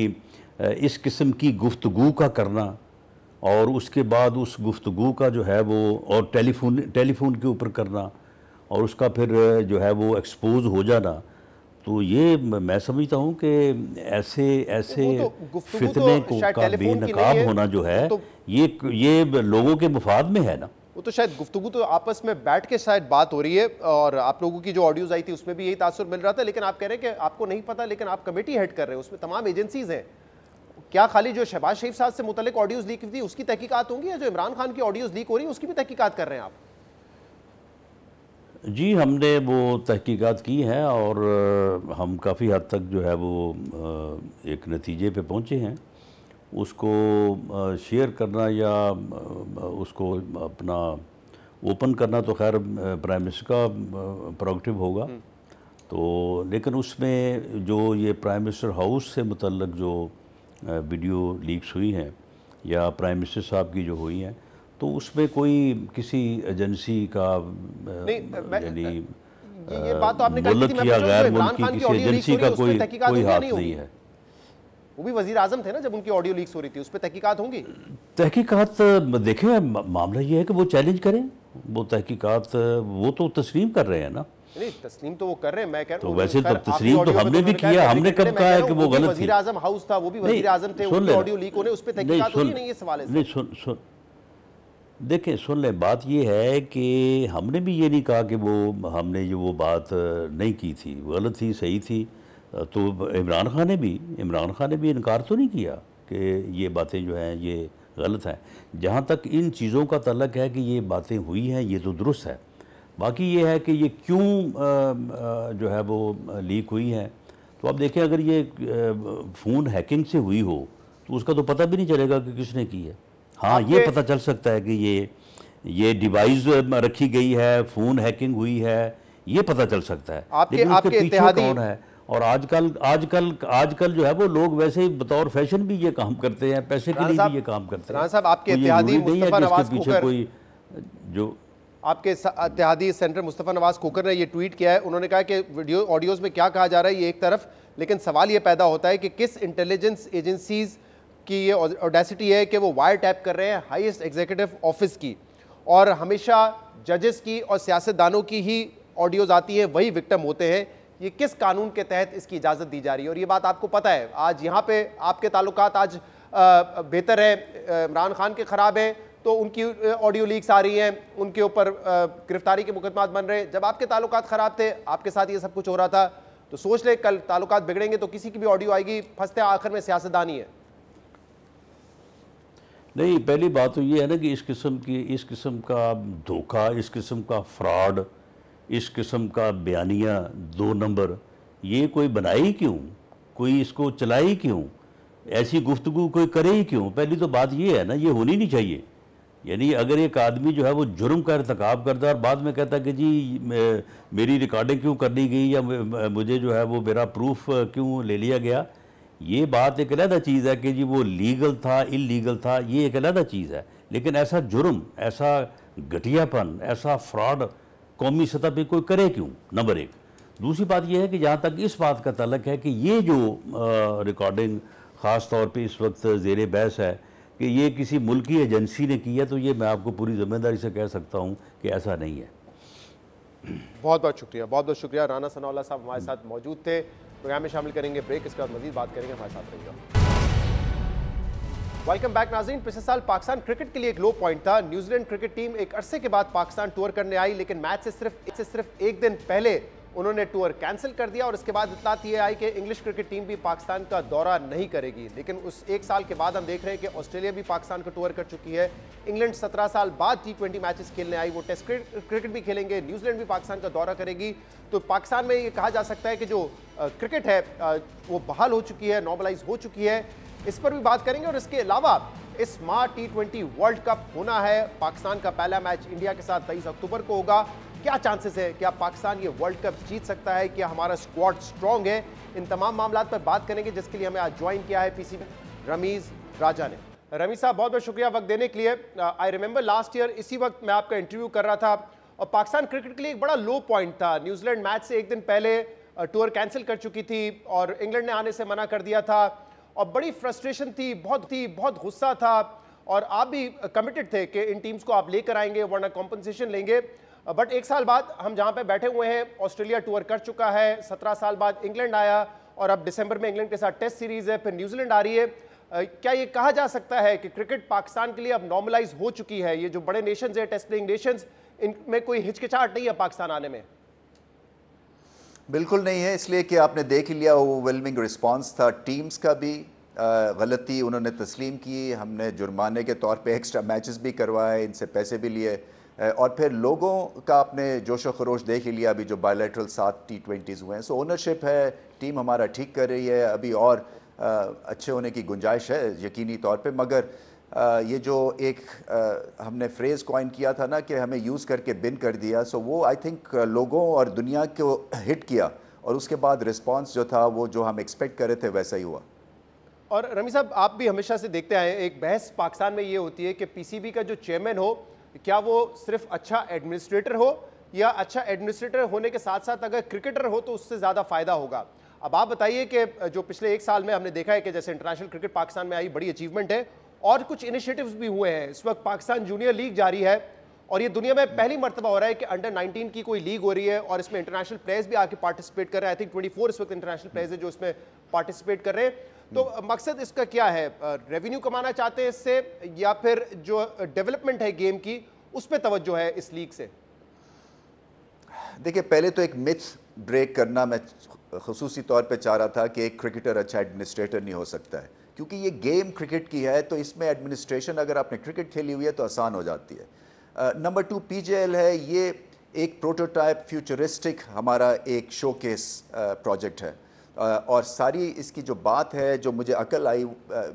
इस किस्म की गुफ्तगू का करना और उसके बाद उस गुफ्तगू का जो है वो और टेलीफोन के ऊपर करना और उसका फिर जो है वो एक्सपोज हो जाना, तो ये मैं समझता हूँ कि ऐसे फितने का बेनकाब होना जो है ये लोगों के मुफाद में है ना। वो तो शायद गुफ्तगू तो आपस में बैठ के शायद बात हो रही है, और आप लोगों की जो ऑडियोज आई थी उसमें भी यही तासुर मिल रहा था, लेकिन आप कह रहे हैं कि आपको नहीं पता, लेकिन आप कमेटी हेड कर रहे हैं, उसमें तमाम एजेंसीज हैं। क्या खाली जो शहबाज शरीफ साहब से मुतल्लिक ऑडियोज लीक हुई थी उसकी तहकीकात होंगी, या जो इमरान खान की ऑडियोज लीक हो रही है उसकी भी तहकीकात कर रहे हैं आप? जी, हमने वो तहकीकात की हैं और हम काफ़ी हद तक जो है वो एक नतीजे पे पहुँचे हैं। उसको शेयर करना या उसको अपना ओपन करना तो खैर प्राइम मिनिस्टर का प्रोगेटिव होगा, तो लेकिन उसमें जो ये प्राइम मिनिस्टर हाउस से मुतल्लक जो वीडियो लीक्स हुई हैं या प्राइम मिनिस्टर साहब की जो हुई हैं, तो उसमें कोई किसी एजेंसी का यानी ये बात तो आपने मुल्क या गैर मुल्क की किसी एजेंसी का कोई हाथ नहीं है। वो भी वजीर आजम थे ना जब उनकी ऑडियो लीक्स हो रही थी, उस पर तहकीकात होंगी? तहकीकात देखें, मामला ये है कि वो चैलेंज करें, वो तहकीकात वो तो तस्लीम कर रहे हैं ना। नहीं, तस्लीम तो वो कर रहे हैं, मैं कह रहा तो हूं वैसे तो तस्लीम तो हमने भी किया, हमने कब कहा है कि वो गलत थी? वज़ीर आज़म हाउस था, वो भी वज़ीर आज़म थे, उनके ऑडियो लीक होने, उस पे तहकीकात हुई नहीं, ये सवाल है। नहीं, सुन देखें, सुन ले, बात ये है कि हमने भी ये नहीं कहा कि वो हमने जो वो बात नहीं की थी, गलत थी, सही थी। तो इमरान खान ने भी इनकार तो नहीं किया कि ये बातें जो हैं ये गलत हैं। जहाँ तक इन चीज़ों का तल्लक है कि ये बातें हुई हैं, ये तो दुरुस्त है। बाकी ये है कि ये क्यों जो है वो लीक हुई हैं, तो अब देखें, अगर ये फ़ोन हैकिंग से हुई हो तो उसका तो पता भी नहीं चलेगा कि किसने की है। हाँ, ये पता चल सकता है कि ये डिवाइस रखी गई है, फ़ोन हैकिंग हुई है, ये पता चल सकता है, लेकिन उसके पीछे कौन है। और आजकल जो है वो लोग वैसे ही बतौर फैशन भी ये काम करते हैं, पैसे के लिए भी ये काम करते हैं। साहब, आपके इत्तेहादी मुस्तफा नवाज खोकर, कोई जो आपके इत्तेहादी सेनेटर मुस्तफा नवाज खोकर ने ये ट्वीट किया है। उन्होंने कहा कि वीडियो ऑडियोज़ में क्या कहा जा रहा है ये एक तरफ, लेकिन सवाल ये पैदा होता है कि किस इंटेलिजेंस एजेंसीज की ये ऑडेसिटी है कि वो वायर टैप कर रहे हैं हाईएस्ट एग्जीक्यूटिव ऑफिस की, और हमेशा जजेस की और सियासतदानों की ही ऑडियोज़ आती हैं, वही विक्टिम होते हैं। ये किस कानून के तहत इसकी इजाज़त दी जा रही है? और ये बात आपको पता है, आज यहाँ पे आपके ताल्लुकात आज बेहतर है, इमरान खान के ख़राब हैं तो उनकी ऑडियो लीक्स आ रही हैं, उनके ऊपर गिरफ्तारी के मुकदमात बन रहे हैं। जब आपके ताल्लुकात ख़राब थे, आपके साथ ये सब कुछ हो रहा था, तो सोच ले कल ताल्लुकात बिगड़ेंगे तो किसी की भी ऑडियो आएगी, फंसते आखिर में सियासतदानी है। नहीं, पहली बात तो ये है ना कि इस किस्म का धोखा, इस किस्म का फ्रॉड, इस किस्म का बयानिया 2 नंबर, ये कोई बनाए ही क्यों, कोई इसको चलाए ही क्यों, ऐसी गुफ्तगू कोई करे ही क्यों? पहली तो बात ये है ना, ये होनी नहीं चाहिए। यानी अगर एक आदमी जो है वो जुर्म का इर्तिकाब करता है और बाद में कहता है कि जी मेरी रिकॉर्डिंग क्यों कर ली गई, या मुझे जो है वो मेरा प्रूफ क्यों ले लिया गया, ये बात एक अलग चीज़ है कि जी वो लीगल था, इलीगल था, ये एक अलग चीज़ है। लेकिन ऐसा जुर्म, ऐसा घटियापन, ऐसा फ्रॉड कौमी सतह पे कोई करे क्यों, नंबर 1। दूसरी बात यह है कि जहाँ तक इस बात का तल्लक है कि ये जो रिकॉर्डिंग ख़ास तौर पे इस वक्त ज़ेर बहस है कि ये किसी मुल्की एजेंसी ने की है, तो ये मैं आपको पूरी ज़िम्मेदारी से कह सकता हूँ कि ऐसा नहीं है। बहुत बहुत शुक्रिया, बहुत बहुत शुक्रिया। राना सनाउल्लाह साहब हमारे साथ मौजूद थे, प्रोग्राम में शामिल करेंगे ब्रेक, इसके बाद मजीद बात करेंगे, हमारे साथ रहिएगा। वेलकम बैक नाज़रीन। पिछले साल पाकिस्तान क्रिकेट के लिए एक लो पॉइंट था। न्यूजीलैंड क्रिकेट टीम एक अरसे के बाद पाकिस्तान टूर करने आई, लेकिन मैच से सिर्फ एक दिन पहले उन्होंने टूर कैंसिल कर दिया और इसके बाद इत्तलात ये आई कि इंग्लिश क्रिकेट टीम भी पाकिस्तान का दौरा नहीं करेगी। लेकिन उस एक साल के बाद हम देख रहे हैं कि ऑस्ट्रेलिया भी पाकिस्तान का टूर कर चुकी है, इंग्लैंड 17 साल बाद T20 मैचेस खेलने आई, वो टेस्ट क्रिकेट भी खेलेंगे, न्यूजीलैंड भी पाकिस्तान का दौरा करेगी। तो पाकिस्तान में ये कहा जा सकता है कि जो क्रिकेट है वो बहाल हो चुकी है, नॉर्मलाइज हो चुकी है। इस पर भी बात करेंगे। और इसके अलावा इस माह T20 वर्ल्ड कप होना है, पाकिस्तान का पहला मैच इंडिया के साथ 23 अक्टूबर को होगा। क्या चांसेस है कि पाकिस्तान ये वर्ल्ड कप जीत सकता है, क्या हमारा स्क्वाड स्ट्रॉन्ग है? इन तमाम मामलों पर बात करेंगे, जिसके लिए हमें आज ज्वाइन किया है पीसीबी रमीज राजा ने। रमीज साहब, बहुत बहुत शुक्रिया वक्त देने के लिए। आई रिमेंबर लास्ट ईयर इसी वक्त मैं आपका इंटरव्यू कर रहा था और पाकिस्तान क्रिकेट के लिए एक बड़ा लो पॉइंट था। न्यूजीलैंड मैच से एक दिन पहले टूर कैंसिल कर चुकी थी और इंग्लैंड ने आने से मना कर दिया था और बड़ी फ्रस्ट्रेशन थी, बहुत गुस्सा था और आप भी कमिटेड थे कि इन टीम्स को आप लेकर आएंगे वरना कॉम्पनसेशन लेंगे। बट एक साल बाद हम जहां पे बैठे हुए हैं, ऑस्ट्रेलिया टूर कर चुका है, 17 साल बाद इंग्लैंड आया और अब दिसंबर में इंग्लैंड के साथ टेस्ट सीरीज है, फिर न्यूजीलैंड आ रही है। क्या ये कहा जा सकता है कि क्रिकेट पाकिस्तान के लिए अब नॉर्मलाइज हो चुकी है? ये जो बड़े नेशंस है, टेस्ट प्लेइंग नेशंस, इनमें कोई हिचकिचाहट नहीं है पाकिस्तान आने में? बिल्कुल नहीं है, इसलिए कि आपने देख ही लिया ओवरवेलमिंग रिस्पांस था। टीम्स का भी गलती उन्होंने तस्लीम की, हमने जुर्माने के तौर पे एक्स्ट्रा मैचेस भी करवाए, इनसे पैसे भी लिए और फिर लोगों का आपने जोश व खरोश देख ही लिया अभी जो बायलैटरल 7 T20s हुए हैं। सो ओनरशिप है, टीम हमारा ठीक कर रही है, अभी और अच्छे होने की गुंजाइश है यकीनी तौर पे। मगर ये जो एक हमने फ्रेज़ कॉइन किया था ना कि हमें यूज़ करके बिन कर दिया, सो वो आई थिंक लोगों और दुनिया को हिट किया और उसके बाद रिस्पॉन्स जो था वो जो हम एक्सपेक्ट कर रहे थे वैसा ही हुआ। और रमी साहब, आप भी हमेशा से देखते आए, एक बहस पाकिस्तान में ये होती है कि पीसीबी का जो चेयरमैन हो, क्या वो सिर्फ अच्छा एडमिनिस्ट्रेटर हो या अच्छा एडमिनिस्ट्रेटर होने के साथ साथ अगर क्रिकेटर हो तो उससे ज़्यादा फ़ायदा होगा। अब आप बताइए कि जो पिछले एक साल में हमने देखा है कि जैसे इंटरनेशनल क्रिकेट पाकिस्तान में आई, बड़ी अचीवमेंट है और कुछ इनिशिएटिव्स भी हुए हैं। इस वक्त पाकिस्तान जूनियर लीग जारी है और ये दुनिया में पहली मर्तबा हो रहा है कि अंडर 19 की कोई लीग हो रही है और इसमें इंटरनेशनल प्लेयर्स भी आके पार्टिसिपेट कर रहे हैं। आई थिंक 24 इस वक्त इंटरनेशनल प्लेयर्स हैं जो इसमें पार्टिसिपेट कर रहे हैं। तो मकसद इसका क्या है? रेवेन्यू कमाना चाहते हैं इससे, या फिर जो डेवलपमेंट है गेम की उस पर तवज्जो है इस लीग से? देखिए, पहले तो एक मिथ ब्रेक करना मैं खुसूसी तौर पे चाह रहा था कि एक क्रिकेटर अच्छा एडमिनिस्ट्रेटर नहीं हो सकता है, क्योंकि ये गेम क्रिकेट की है, तो इसमें एडमिनिस्ट्रेशन अगर आपने क्रिकेट खेली हुई है तो आसान हो जाती है। नंबर 2 PJL है, ये एक प्रोटोटाइप फ्यूचरिस्टिक हमारा एक शोकेस प्रोजेक्ट है, और सारी इसकी जो बात है, जो मुझे अकल आई,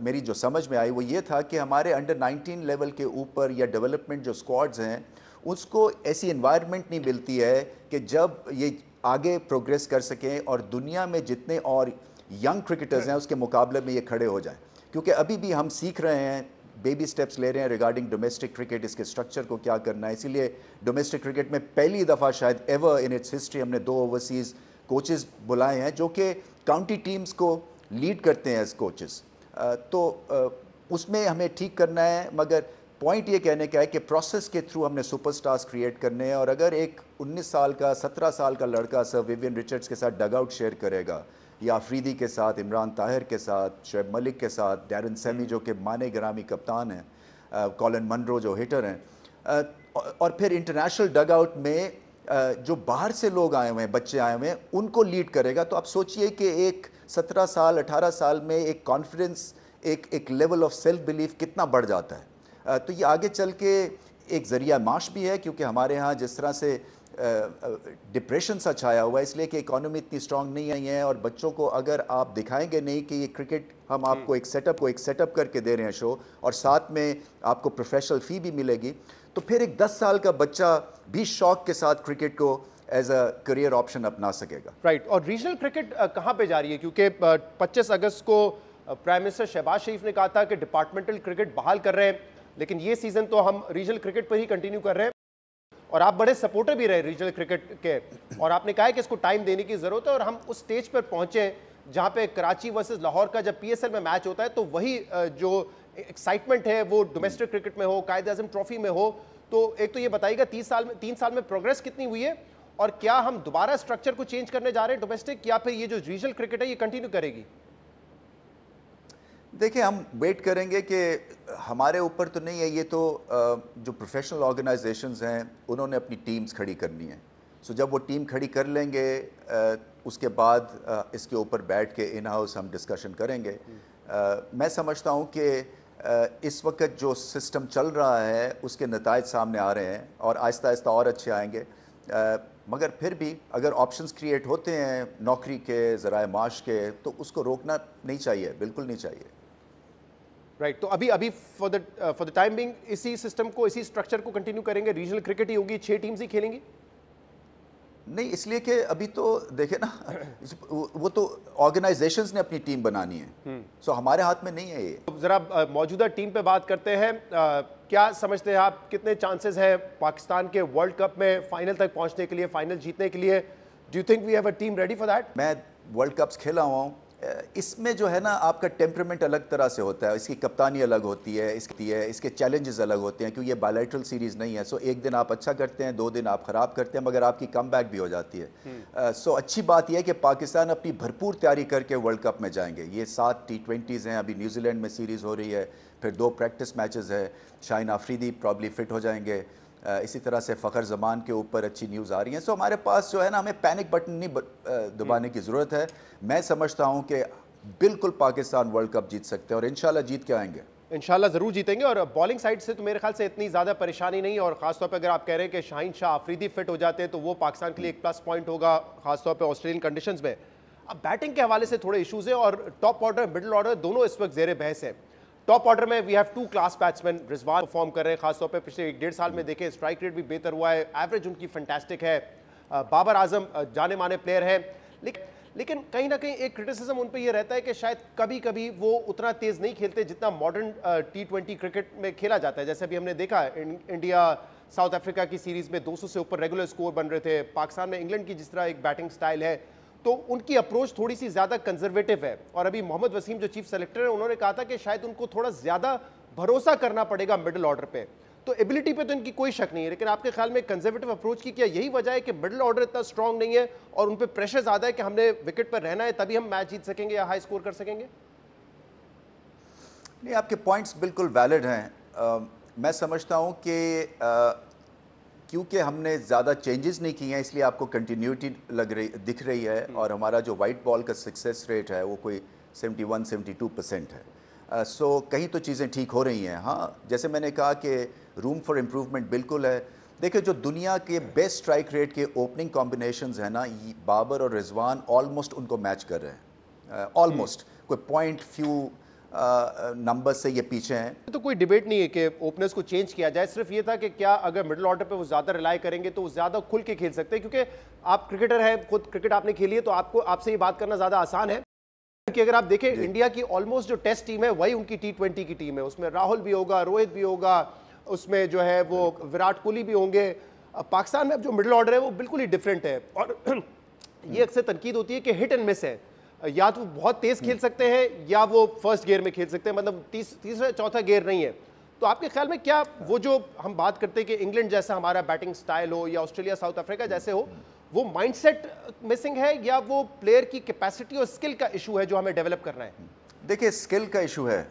मेरी जो समझ में आई, वो ये था कि हमारे अंडर 19 लेवल के ऊपर या डेवलपमेंट जो स्क्वाड्स हैं उसको ऐसी एनवायरनमेंट नहीं मिलती है कि जब ये आगे प्रोग्रेस कर सकें और दुनिया में जितने और यंग क्रिकेटर्स हैं उसके मुकाबले में ये खड़े हो जाएं। क्योंकि अभी भी हम सीख रहे हैं, बेबी स्टेप्स ले रहे हैं रिगार्डिंग डोमेस्टिक क्रिकेट, इसके स्ट्रक्चर को क्या करना है। इसीलिए डोमेस्टिक क्रिकेट में पहली दफ़ा शायद एवर इन इट्स हिस्ट्री हमने 2 ओवरसीज़ कोचेस बुलाए हैं जो कि काउंटी टीम्स को लीड करते हैं एज कोचेस। तो उसमें हमें ठीक करना है, मगर पॉइंट ये कहने का है कि प्रोसेस के थ्रू हमने सुपरस्टार्स क्रिएट करने हैं। और अगर एक 19 साल का 17 साल का लड़का सर विवियन रिचर्ड्स के साथ डगआउट शेयर करेगा, या अफरीदी के साथ, इमरान ताहिर के साथ, शोएब मलिक के साथ, डैरन सेमी जो कि माने ग्रामी कप्तान हैं, कॉलिन मनरो जो हिटर हैं, और फिर इंटरनेशनल डगआउट में जो बाहर से लोग आए हुए हैं, बच्चे आए हुए हैं, उनको लीड करेगा, तो आप सोचिए कि एक 17 साल 18 साल में एक कॉन्फिडेंस, एक लेवल ऑफ सेल्फ बिलीफ कितना बढ़ जाता है। तो ये आगे चल के एक ज़रिया माश भी है, क्योंकि हमारे यहाँ जिस तरह से डिप्रेशन सा छाया हुआ है, इसलिए कि इकॉनमी इतनी स्ट्रांग नहीं आई है, और बच्चों को अगर आप दिखाएंगे नहीं कि ये क्रिकेट हम आपको एक सेटअप करके दे रहे हैं शो, और साथ में आपको प्रोफेशनल फ़ी भी मिलेगी, तो फिर एक 10 साल का बच्चा भी शौक के साथ क्रिकेट को एज अ करियर ऑप्शन अपना सकेगा। राइट। और रीजनल क्रिकेट कहाँ पे जा रही है? क्योंकि 25 अगस्त को प्राइम मिनिस्टर शहबाज शरीफ ने कहा था कि डिपार्टमेंटल क्रिकेट बहाल कर रहे हैं, लेकिन ये सीज़न तो हम रीजनल क्रिकेट पर ही कंटिन्यू कर रहे हैं, और आप बड़े सपोर्टर भी रहे रीजनल क्रिकेट के, और आपने कहा है कि इसको टाइम देने की ज़रूरत है, और हम उस स्टेज पर पहुँचे जहाँ पे कराची वर्सेस लाहौर का जब PSL में मैच होता है तो वही जो एक्साइटमेंट है वो डोमेस्टिक क्रिकेट में हो, कायद-ए-आज़म ट्रॉफी में हो। तो एक तो ये बताइएगा 3 साल में प्रोग्रेस कितनी हुई है, और क्या हम दोबारा स्ट्रक्चर को चेंज करने जा रहे हैं डोमेस्टिक, या फिर ये जो रीजनल क्रिकेट है ये कंटिन्यू करेगी? देखिए, हम वेट करेंगे कि हमारे ऊपर तो नहीं है, ये तो जो प्रोफेशनल ऑर्गेनाइजेशंस हैं उन्होंने अपनी टीम्स खड़ी करनी है। सो जब वो टीम खड़ी कर लेंगे उसके बाद इसके ऊपर बैठ के इन हाउस हम डिस्कशन करेंगे। मैं समझता हूँ कि इस वक्त जो सिस्टम चल रहा है उसके नताइज सामने आ रहे हैं, और आहिस्ता आहिस्ता और अच्छे आएंगे, मगर फिर भी अगर ऑप्शंस क्रिएट होते हैं नौकरी के, ज़राए माश के, तो उसको रोकना नहीं चाहिए, बिल्कुल नहीं चाहिए। राइट। तो अभी फॉर द टाइम बिंग इसी सिस्टम को, इसी स्ट्रक्चर को कंटिन्यू करेंगे, रीजनल क्रिकेट ही होगी, 6 टीम्स ही खेलेंगी? नहीं, इसलिए कि अभी तो देखे ना, वो तो ऑर्गेनाइजेशंस ने अपनी टीम बनानी है, सो हमारे हाथ में नहीं है ये। ज़रा मौजूदा टीम पे बात करते हैं। क्या समझते हैं आप, कितने चांसेस हैं पाकिस्तान के वर्ल्ड कप में फाइनल तक पहुंचने के लिए, फाइनल जीतने के लिए? Do you think we have a team ready for that? मैं वर्ल्ड कप्स खेला हुआ हूँ, इसमें जो है ना आपका टेम्परामेंट अलग तरह से होता है, इसकी कप्तानी अलग होती है, इसके चैलेंजेस अलग होते हैं, क्योंकि ये बायलैटरल सीरीज़ नहीं है। सो एक दिन आप अच्छा करते हैं, 2 दिन आप ख़राब करते हैं, मगर आपकी कम बैक भी हो जाती है। सो अच्छी बात यह है कि पाकिस्तान अपनी भरपूर तैयारी करके वर्ल्ड कप में जाएंगे। ये 7 T20s हैं, अभी न्यूजीलैंड में सीरीज़ हो रही है, फिर 2 प्रैक्टिस मैचेस है, शाहीन आफरीदी प्रॉब्ली फिट हो जाएंगे, इसी तरह से फ़खर ज़मान के ऊपर अच्छी न्यूज़ आ रही हैं। सो हमारे पास जो है ना, हमें पैनिक बटन नहीं दबाने की ज़रूरत है। मैं समझता हूँ कि बिल्कुल पाकिस्तान वर्ल्ड कप जीत सकते हैं, और इंशाल्लाह जीत के आएंगे। इंशाल्लाह ज़रूर जीतेंगे। और बॉलिंग साइड से तो मेरे ख्याल से इतनी ज़्यादा परेशानी नहीं, और ख़ासतौर पे अगर आप कह रहे हैं कि शाहीन शाह आफरीदी फिट हो जाते हैं तो वो पाकिस्तान के लिए एक प्लस पॉइंट होगा, खासतौर पे ऑस्ट्रेलियन कंडीशंस में। अब बैटिंग के हवाले से थोड़े इशूज़ हैं, और टॉप ऑर्डर, मिडिल ऑर्डर दोनों इस वक्त ज़ेर बहस है। टॉप ऑर्डर में we have 2 class batsman, Rizwan perform कर रहे हैं, खासतौर पर पिछले 1-1.5 साल में देखें स्ट्राइक रेट भी बेहतर हुआ है, एवरेज उनकी फैंटास्टिक है। बाबर आजम जाने माने प्लेयर हैं, लेकिन कहीं ना कहीं एक क्रिटिसिज्म उन पे ये रहता है कि शायद कभी कभी वो उतना तेज़ नहीं खेलते जितना मॉडर्न T20 क्रिकेट में खेला जाता है। जैसे अभी हमने देखा इंडिया साउथ अफ्रीका की सीरीज़ में 200 से ऊपर रेगुलर स्कोर बन रहे थे। पाकिस्तान में इंग्लैंड की जिस तरह एक बैटिंग स्टाइल है, तो उनकी अप्रोच थोड़ी सी ज़्यादा कंजर्वेटिव है। और अभी मोहम्मद वसीम जो चीफ सेलेक्टर है, उन्होंने कहा था कि शायद उनको थोड़ा ज़्यादा भरोसा करना पड़ेगा मिडिल ऑर्डर पे। तो एबिलिटी पे तो इनकी कोई शक नहीं है, लेकिन आपके ख्याल में कंजर्वेटिव अप्रोच की क्या यही वजह है कि मिडिल ऑर्डर इतना स्ट्रांग नहीं है और उन पे प्रेशर ज्यादा है कि हमने विकेट पर रहना है तभी हम मैच जीत सकेंगे या हाई स्कोर कर सकेंगे? नहीं, आपके पॉइंट्स बिल्कुल वैलिड हैं। मैं समझता हूं कि क्योंकि हमने ज़्यादा चेंजेस नहीं किए हैं इसलिए आपको कंटिन्यूटी दिख रही है, और हमारा जो वाइट बॉल का सक्सेस रेट है वो कोई 71-72% है। सो कहीं तो चीज़ें ठीक हो रही हैं। हाँ, जैसे मैंने कहा कि रूम फॉर इम्प्रूवमेंट बिल्कुल है। देखिए, जो दुनिया के बेस्ट स्ट्राइक रेट के ओपनिंग कॉम्बिनेशंस हैं ना, बाबर और रिजवान ऑलमोस्ट उनको मैच कर रहे हैं। ऑलमोस्ट कोई पॉइंट फ्यू नंबर से ये पीछे हैं। तो कोई डिबेट नहीं है कि ओपनर्स को चेंज किया जाए, सिर्फ ये था कि क्या अगर मिडिल ऑर्डर पे वो ज्यादा रिलाई करेंगे तो वो ज्यादा खुल के खेल सकते हैं, क्योंकि आप क्रिकेटर हैं, खुद क्रिकेट आपने खेली है, तो आपको आपसे ये बात करना ज्यादा आसान है कि अगर आप देखें इंडिया की ऑलमोस्ट जो टेस्ट टीम है वही उनकी T20 की टीम है। उसमें राहुल भी होगा, रोहित भी होगा, उसमें जो है वो विराट कोहली भी होंगे। पाकिस्तान में अब जो मिडिल ऑर्डर है वो बिल्कुल ही डिफरेंट है, और ये अक्सर तनकीद होती है कि हिट एंड मिस है, या तो बहुत तेज खेल सकते हैं या वो फर्स्ट गियर में खेल सकते हैं, मतलब तीसरा चौथा गियर नहीं है। तो आपके ख्याल में क्या वो जो हम बात करते हैं कि इंग्लैंड जैसा हमारा बैटिंग स्टाइल हो या ऑस्ट्रेलिया साउथ अफ्रीका जैसे हो, वो माइंडसेट मिसिंग है या वो प्लेयर की कैपेसिटी और स्किल का इशू है जो हमें डेवलप करना है? देखिए, स्किल का इशू है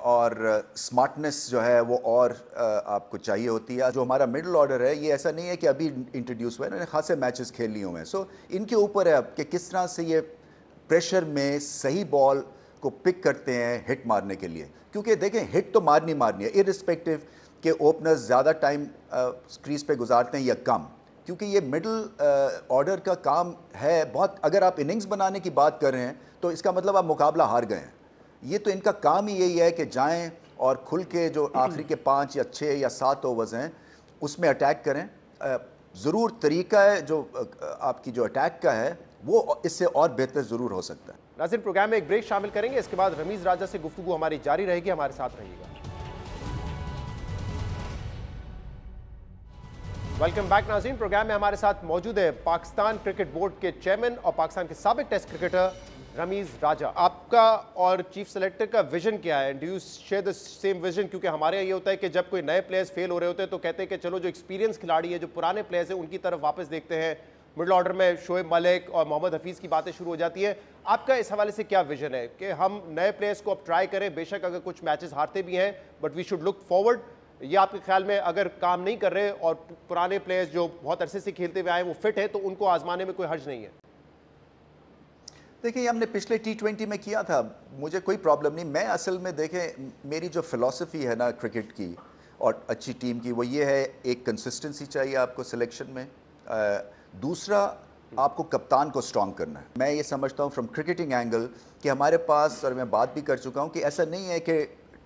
और स्मार्टनेस जो है वो और आपको चाहिए होती है। जो हमारा मिडिल ऑर्डर है ये ऐसा नहीं है कि अभी इंट्रोड्यूस हुआ है, इन्होंने खासे मैचेस खेल लिए हुए हैं। सो इनके ऊपर है अब कि किस तरह से ये प्रेशर में सही बॉल को पिक करते हैं हिट मारने के लिए। क्योंकि देखें, हिट तो मारनी है इररिस्पेक्टिव कि ओपनर्स ज़्यादा टाइम क्रीज पे गुजारते हैं या कम, क्योंकि ये मिडिल ऑर्डर का काम है बहुत। अगर आप इनिंग्स बनाने की बात कर रहे हैं तो इसका मतलब आप मुकाबला हार गए हैं। ये तो इनका काम ही यही है कि जाएं और खुल के जो आखिरी के 5 या 6 या 7 ओवर्स हैं उसमें अटैक करें। ज़रूर तरीका है जो आपकी जो अटैक का है वो इससे और बेहतर ज़रूर हो सकता है। नाज़रीन, प्रोग्राम में एक ब्रेक शामिल करेंगे, इसके बाद रमीज़ राजा से गुफ्तगू हमारी जारी रहेगी। हमारे साथ रहिएगा। वेलकम बैक नाज़रीन। प्रोग्राम में हमारे साथ मौजूद है पाकिस्तान क्रिकेट बोर्ड के चेयरमैन और पाकिस्तान के साबिक टेस्ट क्रिकेटर रमीज़ राजा। आपका और चीफ सेलेक्टर का विजन क्या है? Do you share the same vision? क्योंकि हमारे यहाँ ये होता है कि जब कोई नए प्लेयर्स फेल हो रहे होते हैं तो कहते हैं कि चलो जो एक्सपीरियंस खिलाड़ी है, जो पुराने प्लेयर्स हैं, उनकी तरफ वापस देखते हैं। मिडिल ऑर्डर में शोएब मलिक और मोहम्मद हफीज़ की बातें शुरू हो जाती है। आपका इस हवाले से क्या विजन है कि हम नए प्लेयर्स को अब ट्राई करें, बेशक अगर कुछ मैचेस हारते भी हैं but we should look forward, या आपके ख्याल में अगर काम नहीं कर रहे और पुराने प्लेयर्स जो बहुत अरसे से खेलते हुए आए वो फिट है तो उनको आजमाने में कोई हर्ज नहीं है? देखिए, हमने पिछले T20 में किया था, मुझे कोई प्रॉब्लम नहीं। मैं असल में देखें, मेरी जो फ़िलॉसफी है ना क्रिकेट की और अच्छी टीम की, वो ये है, एक कंसिस्टेंसी चाहिए आपको सिलेक्शन में, दूसरा आपको कप्तान को स्ट्रॉन्ग करना है। मैं ये समझता हूँ फ्रॉम क्रिकेटिंग एंगल कि हमारे पास, और मैं बात भी कर चुका हूँ, कि ऐसा नहीं है कि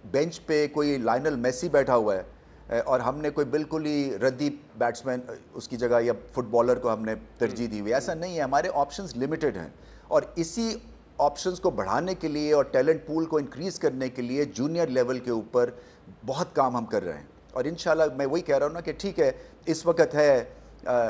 बेंच पे कोई लायनल मेसी बैठा हुआ है और हमने कोई बिल्कुल ही रद्दी बैट्समैन उसकी जगह या फुटबॉलर को हमने तरजीह दी हुई। ऐसा नहीं है, हमारे ऑप्शंस लिमिटेड हैं और इसी ऑप्शंस को बढ़ाने के लिए और टैलेंट पूल को इंक्रीज़ करने के लिए जूनियर लेवल के ऊपर बहुत काम हम कर रहे हैं। और इंशाल्लाह मैं वही कह रहा हूँ ना कि ठीक है, इस वक्त है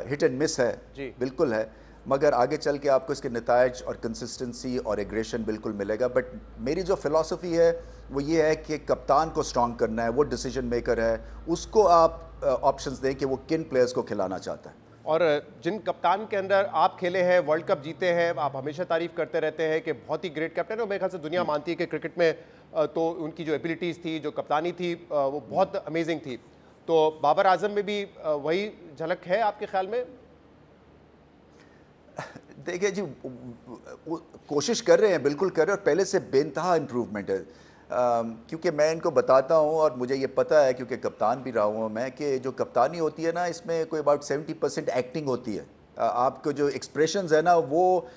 हिट एंड मिस है, बिल्कुल है, मगर आगे चल के आपको इसके नतायज और कंसिस्टेंसी और एग्रेशन बिल्कुल मिलेगा। बट मेरी जो फ़िलॉसफी है वो ये है कि कप्तान को स्ट्रॉन्ग करना है, वो डिसीजन मेकर है, उसको आप ऑप्शंस दें कि वो किन प्लेयर्स को खिलाना चाहता है। और जिन कप्तान के अंदर आप खेले हैं, वर्ल्ड कप जीते हैं, आप हमेशा तारीफ करते रहते हैं कि बहुत ही ग्रेट कैप्टन है, और मेरे ख्याल से दुनिया मानती है कि क्रिकेट में तो उनकी जो एबिलिटीज़ थी, जो कप्तानी थी, वो बहुत अमेजिंग थी। तो बाबर आजम में भी वही झलक है आपके ख्याल में? देखिए जी, कोशिश कर रहे हैं, बिल्कुल कर रहे हैं, और पहले से बेइंतहा इम्प्रूवमेंट है। क्योंकि मैं इनको बताता हूँ और मुझे ये पता है, क्योंकि कप्तान भी रहा हूँ मैं, कि जो कप्तानी होती है ना, इसमें कोई अबाउट 70% एक्टिंग होती है। आपको जो एक्सप्रेशंस है ना, वो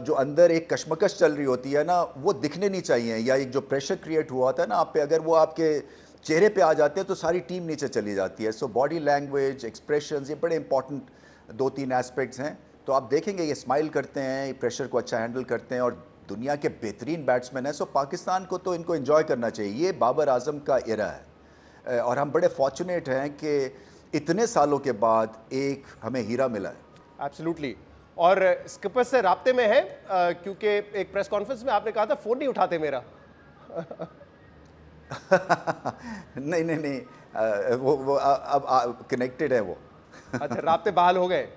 जो अंदर एक कशमकश चल रही होती है ना, वो दिखने नहीं चाहिए, या एक जो प्रेशर क्रिएट हुआ था ना आप पे, अगर वो आपके चेहरे पे आ जाते हैं तो सारी टीम नीचे चली जाती है। सो बॉडी लैंग्वेज, एक्सप्रेशंस, ये बड़े इंपॉर्टेंट 2-3 एस्पेक्ट्स हैं। तो आप देखेंगे ये स्माइल करते हैं, ये प्रेशर को अच्छा हैंडल करते हैं और दुनिया के बेहतरीन बैट्समैन हैं। सो पाकिस्तान को तो इनको एंजॉय करना चाहिए। ये बाबर आजम का एरा है और हम बड़े फॉर्चुनेट हैं कि इतने सालों के बाद एक हमें हीरा मिला है। एब्सोल्युटली। और स्किपर से राब्ते में है, क्योंकि एक प्रेस कॉन्फ्रेंस में आपने कहा था फ़ोन नहीं उठाते मेरा। नहीं नहीं नहीं, वो अब कनेक्टेड है वो। अच्छा, राब्ते बहाल हो गए?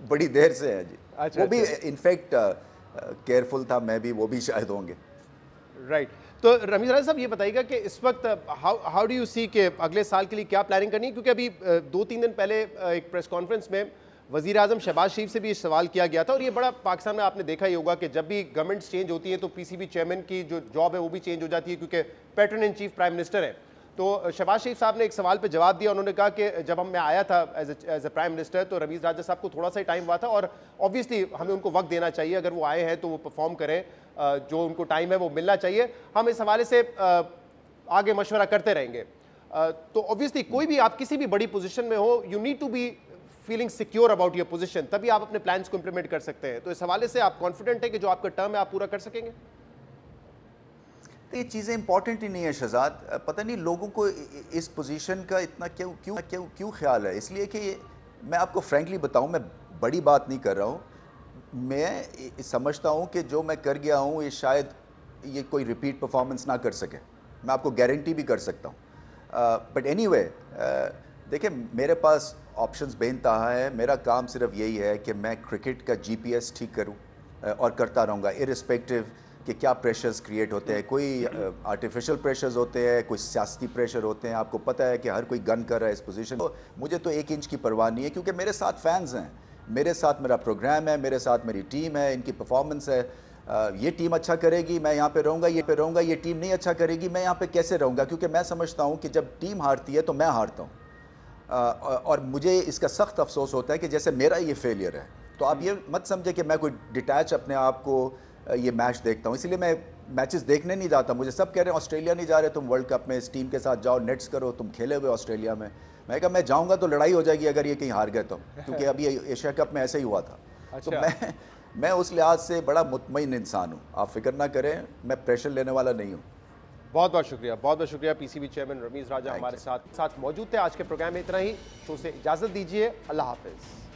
बड़ी देर से है जी। अच्छा, वो भी अच्छा। इनफैक्ट केयरफुल था, मैं भी, वो भी शायद होंगे। राइट। तो रमीज राजा साहब ये बताइएगा कि इस वक्त हाउ डू यू सी कि अगले साल के लिए क्या प्लानिंग करनी है, क्योंकि अभी 2-3 दिन पहले एक प्रेस कॉन्फ्रेंस में वज़ीर आज़म शहबाज शरीफ से भी सवाल किया गया था, और ये बड़ा पाकिस्तान में आपने देखा ही होगा कि जब भी गवर्नमेंट्स चेंज होती है तो पीसीबी चेयरमैन की जो जॉब है वो भी चेंज हो जाती है, क्योंकि pattern in chief prime minister है। तो शहबाज शरीफ साहब ने एक सवाल पे जवाब दिया, उन्होंने कहा कि जब मैं आया था एज ए प्राइम मिनिस्टर तो रमीज राजा साहब को थोड़ा सा ही टाइम हुआ था, और ऑब्वियसली हमें उनको वक्त देना चाहिए, अगर वो आए हैं तो वो परफॉर्म करें, जो उनको टाइम है वो मिलना चाहिए, हम इस हवाले से आगे मशवरा करते रहेंगे। तो ऑब्वियसली कोई भी आप किसी भी बड़ी पोजीशन में हो, you need to be feeling secure about your position, तभी आप अपने प्लान्स को इंप्लीमेंट कर सकते हैं। तो इस हवाले से आप कॉन्फिडेंट है कि जो आपका टर्म है आप पूरा कर सकेंगे? तो ये चीज़ें इंपॉर्टेंट ही नहीं है शहजाद, पता नहीं लोगों को इस पोजीशन का इतना क्यों ख्याल है। इसलिए कि मैं आपको फ्रैंकली बताऊं, मैं बड़ी बात नहीं कर रहा हूं, मैं समझता हूं कि जो मैं कर गया हूं ये शायद ये कोई रिपीट परफॉर्मेंस ना कर सके, मैं आपको गारंटी भी कर सकता हूं। बट एनीवे, देखिए मेरे पास ऑप्शंस बेनतहा है, मेरा काम सिर्फ यही है कि मैं क्रिकेट का जीपीएस ठीक करूं और करता रहूँगा, इरिस्पेक्टिव कि क्या प्रेशर्स क्रिएट होते हैं। कोई आर्टिफिशियल प्रेशर्स होते हैं, कोई सियासती प्रेशर होते हैं, आपको पता है कि हर कोई गन कर रहा है इस पोजीशन। तो मुझे तो 1 इंच की परवाह नहीं है, क्योंकि मेरे साथ फैंस हैं, मेरे साथ मेरा प्रोग्राम है, मेरे साथ मेरी टीम है, इनकी परफॉर्मेंस है। ये टीम अच्छा करेगी मैं यहाँ पे रहूँगा, ये टीम नहीं अच्छा करेगी मैं यहाँ पे कैसे रहूँगा, क्योंकि मैं समझता हूँ कि जब टीम हारती है तो मैं हारता हूँ, और मुझे इसका सख्त अफसोस होता है कि जैसे मेरा ये फेलियर है। तो आप ये मत समझे कि मैं कोई डिटैच अपने आप को ये मैच देखता हूँ, इसलिए मैं मैचेस देखने नहीं जाता। मुझे सब कह रहे हैं ऑस्ट्रेलिया नहीं जा रहे तुम वर्ल्ड कप में, इस टीम के साथ जाओ, नेट्स करो, तुम खेले हुए ऑस्ट्रेलिया में। मैं कहा मैं जाऊँगा तो लड़ाई हो जाएगी अगर ये कहीं हार गए तो, क्योंकि अभी एशिया कप में ऐसे ही हुआ था। अच्छा। तो मैं उस लिहाज से बड़ा मुतमईन इंसान हूँ, आप फिक्र ना करें, मैं प्रेशर लेने वाला नहीं हूँ। बहुत बहुत शुक्रिया, बहुत बहुत शुक्रिया। पीसीबी चेयरमैन रमीज राजा हमारे साथ मौजूद थे। आज के प्रोग्राम में इतना ही, तो उसे इजाज़त दीजिए। अल्लाह हाफिज़।